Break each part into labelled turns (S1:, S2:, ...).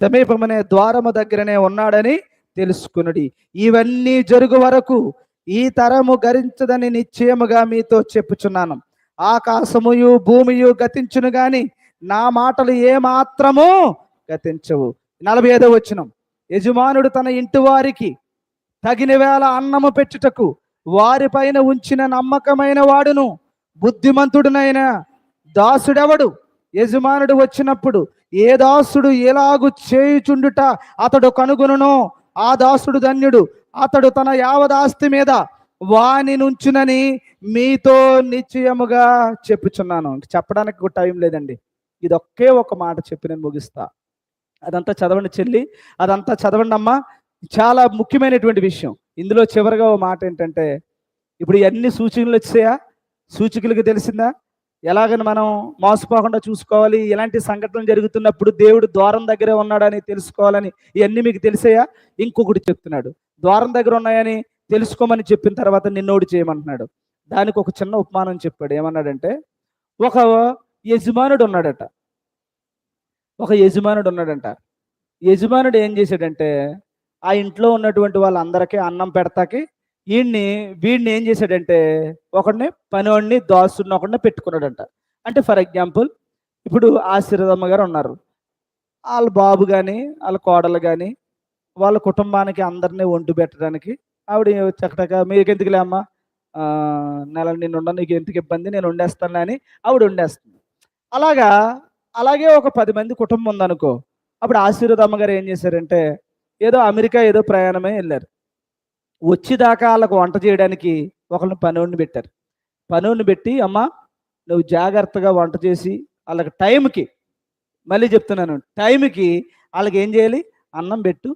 S1: సమీపమనే ద్వారము దగ్గరనే ఉన్నాడని తెలుసుకునుడి. ఇవన్నీ జరుగు వరకు ఈ తరము గరించదని నిశ్చయముగా మీతో చెప్పుచున్నాను. ఆకాశముయు భూమియు గతించును గాని నా మాటలు ఏమాత్రము గతించవు. 45వ వచనం. యజమానుడు తన ఇంటి వారికి తగిన వేళ అన్నము పెట్టుటకు వారిపైన ఉంచిన నమ్మకమైన వాడును బుద్ధిమంతుడునైన దాసుడెవడు? యజమానుడు వచ్చినప్పుడు ఏ దాసుడు ఎలాగు చేయుచుండుట అతడు కనుగొనునో ఆ దాసుడు ధన్యుడు. అతడు తన యావదాస్తి మీద వాని నుంచునని మీతో నిశ్చయముగా చెప్పుచున్నాను. చెప్పడానికి టైం లేదండి. ఇది ఒకే ఒక మాట చెప్పి నేను ముగిస్తా. అదంతా చదవండి చెల్లి, అదంతా చదవండి అమ్మా. చాలా ముఖ్యమైనటువంటి విషయం. ఇందులో చివరిగా ఓ మాట ఏంటంటే, ఇప్పుడు ఇవన్నీ సూచనలు వచ్చాయా? సూచికలకు తెలిసిందా ఎలాగని మనం మోసపోకుండా చూసుకోవాలి? ఎలాంటి సంఘటనలు జరుగుతున్నప్పుడు దేవుడు ద్వారం దగ్గరే ఉన్నాడని తెలుసుకోవాలని ఇవన్నీ మీకు తెలిసాయా? ఇంకొకటి చెప్తున్నాడు, ద్వారం దగ్గర ఉన్నాయని తెలుసుకోమని చెప్పిన తర్వాత నిన్నోడు చేయమంటున్నాడు. దానికి ఒక చిన్న ఉపమానం చెప్పాడు. ఏమన్నాడంటే, ఒక యజమానుడు ఉన్నాడట. యజమానుడు ఏం చేశాడంటే, ఆ ఇంట్లో ఉన్నటువంటి వాళ్ళందరికీ అన్నం పెడతాకి వీడిని ఏం చేశాడంటే, ఒకడిని పనివాడిని దాసుడిని ఒకడిని పెట్టుకున్నాడంట. అంటే ఫర్ ఎగ్జాంపుల్, ఇప్పుడు ఆశీర్వాదమ్మ గారు ఉన్నారు. వాళ్ళ బాబు కానీ వాళ్ళ కోడలు కానీ వాళ్ళ కుటుంబానికి అందరినీ వండి పెట్టడానికి ఆవిడ చక్కగా, మీకు ఎందుకులే అమ్మ, నెల నేను ఉండ, నీకు ఎందుకు ఇబ్బంది, నేను వండేస్తాను అని ఆవిడ వండేస్తుంది. అలాగే ఒక 10 మంది కుటుంబం ఉందనుకో. అప్పుడు ఆశీర్వాదమ్మ గారు ఏం చేశారంటే, ఏదో అమెరికా ఏదో ప్రయాణమే వెళ్ళారు. వచ్చేదాకా వాళ్ళకు వంట చేయడానికి ఒకరిని పనివాడిని పెట్టారు. పనివాడిని పెట్టి, అమ్మ నువ్వు జాగ్రత్తగా వంట చేసి వాళ్ళకి టైంకి, మళ్ళీ చెప్తున్నాను, టైంకి వాళ్ళకి ఏం చేయాలి, అన్నం పెట్టు,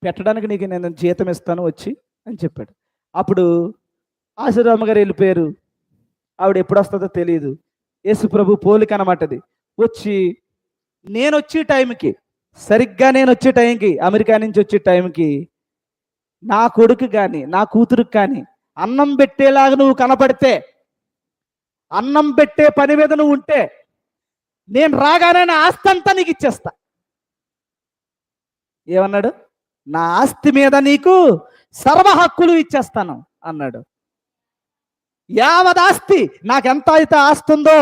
S1: పెట్టడానికి నీకు నేను జీతం ఇస్తాను వచ్చి అని చెప్పాడు. అప్పుడు ఆశీర్వాదమ్మ గారు వెళ్ళిపోయారు. ఆవిడ ఎప్పుడు వస్తుందో తెలియదు. యేసు ప్రభు పోలిక అన్నమాటది. నేను వచ్చే టైంకి, సరిగ్గా నేను వచ్చే టైంకి, అమెరికా నుంచి వచ్చే టైంకి నా కొడుకు కానీ నా కూతురుకి కానీ అన్నం పెట్టేలాగా నువ్వు కనపడితే, అన్నం పెట్టే పని మీద నువ్వు ఉంటే, నేను రాగానే నా ఆస్తి అంతా నీకు ఇచ్చేస్తా. ఏమన్నాడు? నా ఆస్తి మీద నీకు సర్వ హక్కులు ఇచ్చేస్తాను అన్నాడు. యావదాస్తి, నాకెంత అయితే ఆస్తి ఉందో,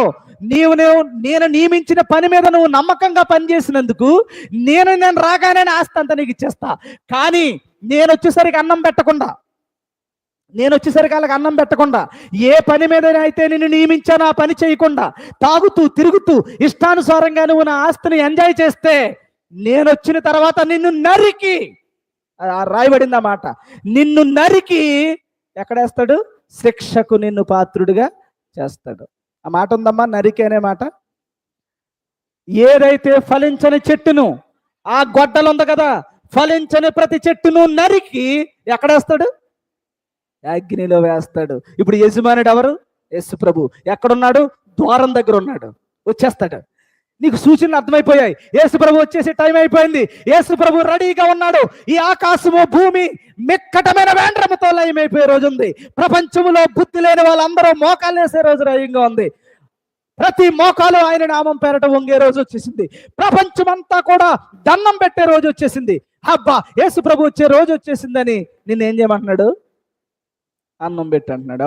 S1: నేను నియమించిన పని మీద నువ్వు నమ్మకంగా పనిచేసినందుకు నేను రాగానే ఆస్తి అంతా నీకు ఇచ్చేస్తా. కానీ నేను వచ్చేసరికి వాళ్ళకి అన్నం పెట్టకుండా, ఏ పని మీద అయితే నేను నియమించానో ఆ పని చేయకుండా, తాగుతూ తిరుగుతూ ఇష్టానుసారంగా నువ్వు నా ఆస్తిని ఎంజాయ్ చేస్తే, నేను వచ్చిన తర్వాత నిన్ను నరికి, రాయబడింది ఆ మాట, నిన్ను నరికి ఎక్కడేస్తాడు? శిక్షకు నిన్ను పాత్రుడిగా చేస్తాడు. ఆ మాట ఉందమ్మా, నరికి అనే మాట. ఏదైతే ఫలించని చెట్టును, ఆ గొడ్డలు ఉంది కదా, ఫలించని ప్రతి చెట్టును నరికి ఎక్కడేస్తాడు? అగ్నిలో వేస్తాడు. ఇప్పుడు యజమానుడు ఎవరు? యేసు ప్రభు. ఎక్కడున్నాడు? ద్వారం దగ్గర ఉన్నాడు. వచ్చేస్తాడు. నీకు సూచనలు అర్థమైపోయాయి. యేసు ప్రభు వచ్చేసే టైం అయిపోయింది. యేసు ప్రభు రెడీగా ఉన్నాడు. ఈ ఆకాశము భూమి మిక్కటమైన వేండ్రముతో లయమైపోయే రోజు ఉంది. ప్రపంచంలో బుద్ధి లేని వాళ్ళందరూ మోకాలు వేసే రోజు రయంగా ఉంది. ప్రతి మోకాలు ఆయన నామం పేరట వంగే రోజు వచ్చేసింది. ప్రపంచమంతా కూడా దండం పెట్టే రోజు వచ్చేసింది. అబ్బా, యేసు ప్రభు వచ్చే రోజు వచ్చేసిందని నిన్నేం చేయమంటున్నాడు? అన్నం పెట్టంటున్నాడు.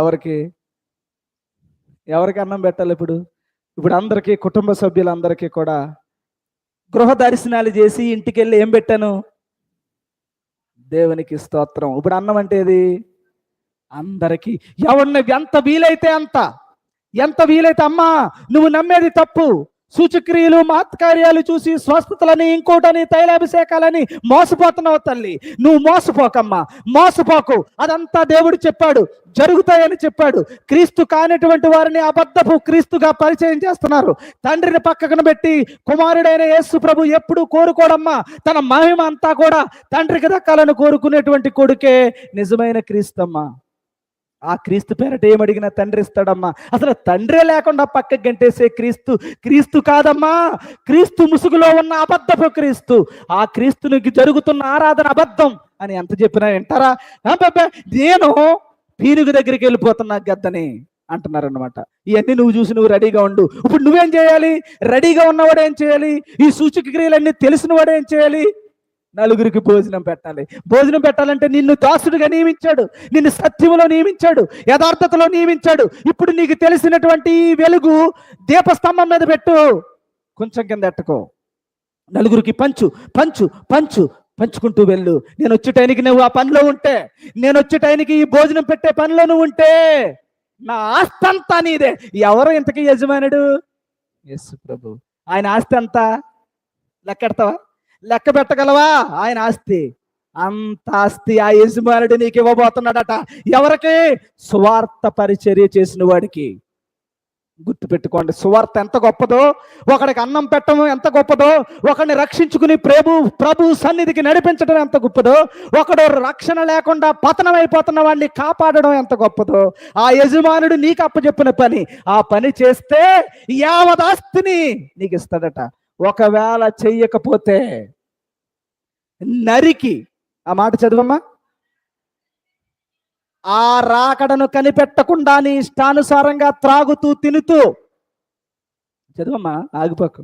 S1: ఎవరికి అన్నం పెట్టాలి? ఇప్పుడు అందరికీ, కుటుంబ సభ్యులందరికీ కూడా గృహ దర్శనాలు చేసి ఇంటికి వెళ్ళి ఏం పెట్టాను? దేవునికి స్తోత్రం. ఇప్పుడు అన్నం అంటే ఏది? అందరికీ, ఎవరిని ఎంత వీలైతే అమ్మా నువ్వు నమ్మేది తప్పు. సూచక్రియలు మహత్కార్యాలు చూసి స్వస్థతలని, ఇంకోటని, తైలాభిషేకాలని మోసపోతున్నావు తల్లి. నువ్వు మోసపోకమ్మా, మోసపోకు. అదంతా దేవుడు చెప్పాడు, జరుగుతాయని చెప్పాడు. క్రీస్తు కానిటువంటి వారిని అబద్ధపు క్రీస్తుగా పరిచయం చేస్తున్నారు. తండ్రిని పక్కన పెట్టి కుమారుడైన యేసు ప్రభు ఎప్పుడు కోరుకోడమ్మా. తన మహిమ అంతా కూడా తండ్రికి దక్కాలని కోరుకునేటువంటి కొడుకే నిజమైన క్రీస్తమ్మా. ఆ క్రీస్తు పేరట ఏమడిగినా తండ్రి ఇస్తాడమ్మా. అసలు తండ్రే లేకుండా పక్కకి గంటేసే క్రీస్తు కాదమ్మా. క్రీస్తు ముసుగులో ఉన్న అబద్ధపు క్రీస్తు. ఆ క్రీస్తునికి జరుగుతున్న ఆరాధన అబద్ధం అని ఎంత చెప్పినా వింటారా? నేను పీనుగు దగ్గరికి వెళ్ళిపోతున్నా గద్దని. అంటున్నారనమాట. ఇవన్నీ నువ్వు చూసి నువ్వు రెడీగా ఉండు. ఇప్పుడు నువ్వేం చేయాలి? రెడీగా ఉన్నవాడు ఏం చేయాలి? ఈ సూచక క్రియలన్నీ తెలిసిన వాడు ఏం చేయాలి? నలుగురికి భోజనం పెట్టాలి. భోజనం పెట్టాలంటే నిన్ను దాసుడిగా నియమించాడు, నిన్ను సత్యములో నియమించాడు, యథార్థతలో నియమించాడు. ఇప్పుడు నీకు తెలిసినటువంటి వెలుగు దీపస్తంభం మీద పెట్టు, కొంచెం కింద ఎట్టుకో. నలుగురికి పంచు పంచు పంచు పంచుకుంటూ వెళ్ళు. నేను వచ్చే టైంకి నువ్వు ఆ పనిలో ఉంటే, నేను వచ్చే టైంకి ఈ భోజనం పెట్టే పనిలో నువ్వు ఉంటే, నా ఆస్తి అంతా నీదే. ఎవరు ఇంతకీ యజమానుడు? యేసు ప్రభు. ఆయన ఆస్తి అంతా లెక్కెడతావా? లెక్క పెట్టగలవా? ఆయన ఆస్తి అంత ఆస్తి ఆ యజమానుడు నీకు ఇవ్వబోతున్నాడట. ఎవరికి? సువార్త పరిచర్య చేసిన వాడికి. గుర్తుపెట్టుకోండి, సువార్త ఎంత గొప్పదో, ఒకడికి అన్నం పెట్టడం ఎంత గొప్పదో, ఒకడిని రక్షించుకుని ప్రభు సన్నిధికి నడిపించడం ఎంత గొప్పదో, ఒకడు రక్షణ లేకుండా పతనం అయిపోతున్న వాడిని కాపాడడం ఎంత గొప్పదో, ఆ యజమానుడు నీకు అప్పచెప్పిన పని, ఆ పని చేస్తే యావదాస్తిని నీకు ఇస్తాడట. ఒకవేళ చెయ్యకపోతే నరికి, ఆ మాట చదువమ్మా, ఆ రాకడను కనిపెట్టకుండా నీ ఇష్టానుసారంగా త్రాగుతూ తినుతూ, చదువమ్మా ఆగిపోకు.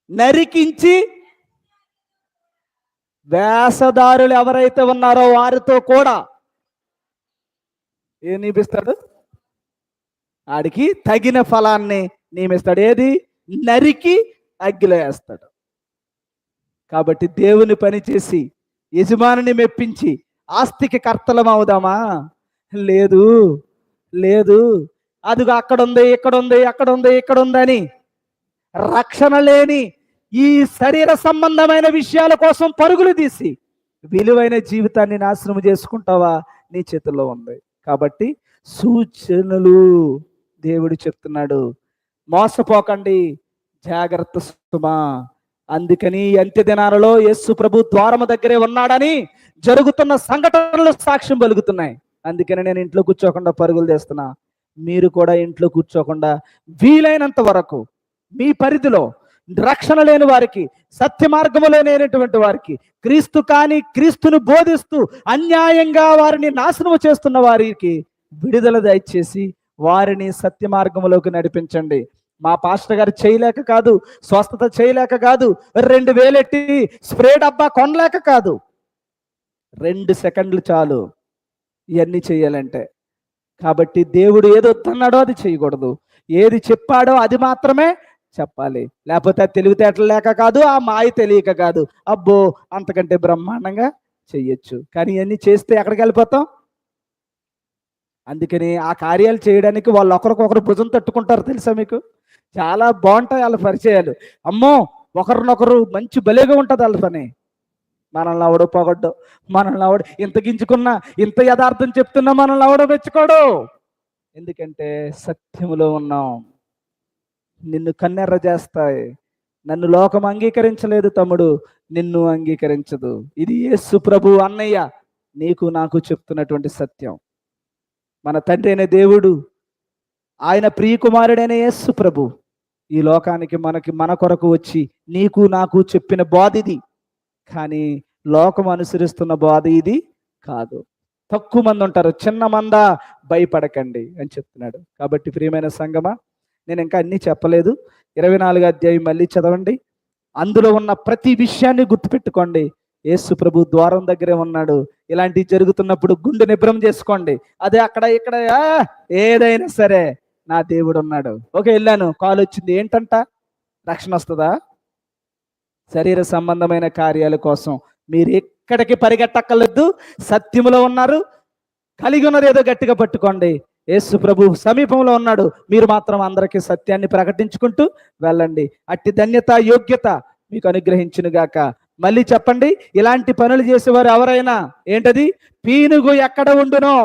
S1: నరికించి వేషధారులు ఎవరైతే ఉన్నారో వారితో కూడా ఏం నియమిస్తాడు? ఆడికి తగిన ఫలాన్ని నియమిస్తాడు. ఏది? నరికి అగ్గిలో వేస్తాడు. కాబట్టి దేవుని పని చేసి యజమానిని మెప్పించి ఆస్తికి కర్తలం అవుదామా? లేదు లేదు. అదిగో అక్కడ ఉంది, ఇక్కడ ఉంది, అక్కడ ఉంది, ఇక్కడ ఉందని రక్షణ లేని ఈ శరీర సంబంధమైన విషయాల కోసం పరుగులు తీసి విలువైన జీవితాన్ని నాశనం చేసుకుంటావా? నీ చేతుల్లో ఉంది. కాబట్టి సూచనలు దేవుడు చెప్తున్నాడు. మోసపోకండి, జాగ్రత్త సుమా. అందుకని అంత్య దినాలలో యేసు ప్రభు ద్వారము దగ్గరే ఉన్నాడని జరుగుతున్న సంఘటనలు సాక్ష్యం పలుకుతున్నాయి. అందుకని నేను ఇంట్లో కూర్చోకుండా పరుగులు తీస్తున్నా. మీరు కూడా ఇంట్లో కూర్చోకుండా వీలైనంత వరకు మీ పరిధిలో రక్షణ లేని వారికి, సత్య మార్గములో లేనటువంటి వారికి, క్రీస్తు కాని క్రీస్తును బోధిస్తూ అన్యాయంగా వారిని నాశనం చేస్తున్న వారికి విడుదల దయచేసి వారిని సత్య మార్గములోకి నడిపించండి. మా పాస్టర్ గారు చేయలేక కాదు, స్వస్థత చేయలేక కాదు, 2000 ఎట్టి స్ప్రే డబ్బా కొనలేక కాదు, 2 సెకండ్లు చాలు ఇవన్నీ చేయాలంటే. కాబట్టి దేవుడు ఏది వద్దన్నాడో అది చేయకూడదు, ఏది చెప్పాడో అది మాత్రమే చెప్పాలి. లేకపోతే తెలివితేటలు లేక కాదు, ఆ మాయ తెలియక కాదు. అబ్బో అంతకంటే బ్రహ్మాండంగా చెయ్యొచ్చు. కానీ ఇవన్నీ చేస్తే ఎక్కడికి వెళ్ళిపోతాం? అందుకని ఆ కార్యాలు చేయడానికి వాళ్ళు ఒకరికొకరు భుజం తట్టుకుంటారు. తెలుసా మీకు? చాలా బాగుంటాయి వాళ్ళ పరిచయాలు. అమ్మో, ఒకరినొకరు మంచి బలేగా ఉంటుంది వాళ్ళ పని. మనల్ని అవడో పొగడ్డో, మనల్ని అవడ ఇంత గించుకున్నా, ఇంత యథార్థం చెప్తున్నా మనల్ని అవడో మెచ్చుకోడు. ఎందుకంటే సత్యములో ఉన్నాం. నిన్ను కన్నెర్ర చేస్తాయి. నన్ను లోకం అంగీకరించలేదు తమ్ముడు, నిన్ను అంగీకరించదు. ఇది యేసు ప్రభు అన్నయ్య నీకు నాకు చెప్తున్నటువంటి సత్యం. మన తండ్రి అయిన దేవుడు, ఆయన ప్రియకుమారుడైన యేసు ప్రభు ఈ లోకానికి మన కొరకు వచ్చి నీకు నాకు చెప్పిన బోధ ఇది. కానీ లోకం అనుసరిస్తున్న బోధ ఇది కాదు. తక్కువ మంది ఉంటారు, చిన్న మంద, భయపడకండి అని చెప్తున్నాడు. కాబట్టి ప్రియమైన సంగమా, నేను ఇంకా అన్నీ చెప్పలేదు. 24వ అధ్యాయం మళ్ళీ చదవండి. అందులో ఉన్న ప్రతి విషయాన్ని గుర్తుపెట్టుకోండి. యేసు ప్రభు ద్వారం దగ్గరే ఉన్నాడు. ఇలాంటివి జరుగుతున్నప్పుడు గుండె నిబ్రం చేసుకోండి. అదే అక్కడ ఇక్కడ ఏదైనా సరే నా దేవుడు ఉన్నాడు. ఓకే, వెళ్ళాను, కాల్ వచ్చింది, ఏంటంట? రక్షణ వస్తుందా? శరీర సంబంధమైన కార్యాల కోసం మీరు ఎక్కడికి పరిగెట్టక్కర్లేదు. సత్యములో ఉన్నారు, కలిగి ఉన్నది ఏదో గట్టిగా పట్టుకోండి. యేసు ప్రభు సమీపంలో ఉన్నాడు. మీరు మాత్రం అందరికీ సత్యాన్ని ప్రకటించుకుంటూ వెళ్ళండి. అట్టి ధన్యత, యోగ్యత మీకు అనుగ్రహించునుగాక. మళ్ళీ చెప్పండి, ఇలాంటి పనులు చేసేవారు ఎవరైనా ఏంటది? పీనుగు ఎక్కడ ఉండునో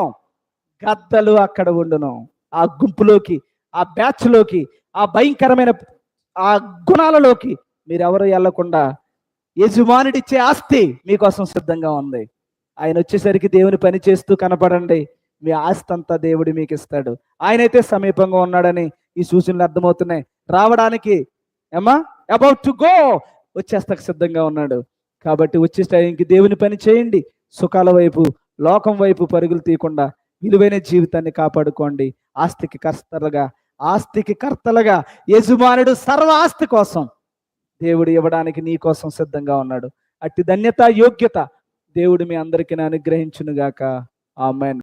S1: గద్దలు అక్కడ ఉండును. ఆ గుంపులోకి, ఆ బ్యాచ్లోకి, ఆ భయంకరమైన ఆ గుణాలలోకి మీరెవరు వెళ్లకుండా యజమానుడిచ్చే ఆస్తి మీకోసం సిద్ధంగా ఉంది. ఆయన వచ్చేసరికి దేవుని పని చేస్తూ కనపడండి. మీ ఆస్తి అంతా దేవుడు మీకు ఇస్తాడు. ఆయనైతే సమీపంగా ఉన్నాడని ఈ సూచనలు అర్థమవుతున్నాయి. రావడానికి అబౌట్ టు గో, వచ్చేస్తాక సిద్ధంగా ఉన్నాడు. కాబట్టి వచ్చే టైంకి దేవుని పని చేయండి. సుఖాల వైపు, లోకం వైపు పరుగులు తీయకుండా విలువైన జీవితాన్ని కాపాడుకోండి. ఆస్తికి కర్తలుగా యజమానుడు సర్వ ఆస్తి కోసం దేవుడు ఇవ్వడానికి నీ కోసం సిద్ధంగా ఉన్నాడు. అట్టి ధన్యత, యోగ్యత దేవుడు మీ అందరికీ అనుగ్రహించునుగాక. ఆమేన్.